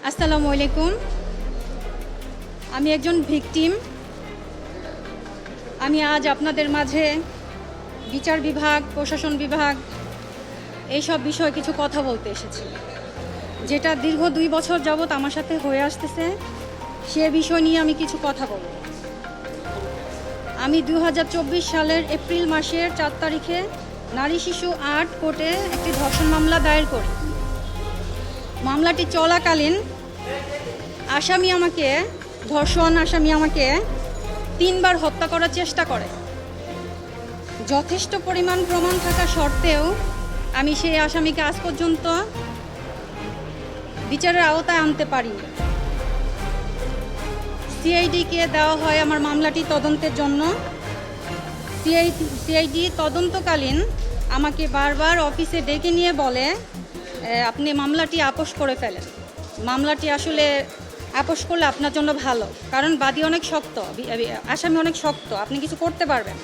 আসসালামু আলাইকুম। আমি একজন ভিকটিম। আমি আজ আপনাদের মাঝে বিচার বিভাগ, প্রশাসন বিভাগ এইসব বিষয়ে কিছু কথা বলতে এসেছি, যেটা দীর্ঘ 2 বছর যাবৎ আমার সাথে হয়ে আসতেছে। সে বিষয় নিয়ে আমি কিছু কথা বলব। আমি 2024 সালের এপ্রিল মাসের 4 তারিখে নারী শিশু 8 কোর্টে একটি ধর্ষণ মামলা দায়ের করি। মামলাটি চলাকালীন ধর্ষণ আসামি আমাকে 3 বার হত্যা করার চেষ্টা করে। যথেষ্ট পরিমাণ প্রমাণ থাকা সত্ত্বেও আমি সেই আসামিকে আজ পর্যন্ত বিচারের আওতায় আনতে পারিনি। সিআইডিকে দেওয়া হয় আমার মামলাটি তদন্তের জন্য। সিআইডি তদন্তকালীন আমাকে বারবার অফিসে ডেকে নিয়ে বলে, আপনি মামলাটি আপোস করে ফেলেন। মামলাটি আসলে আপোস করলে আপনার জন্য ভালো, কারণ বাদী অনেক শক্ত, আসামি অনেক শক্ত, আপনি কিছু করতে পারবেন।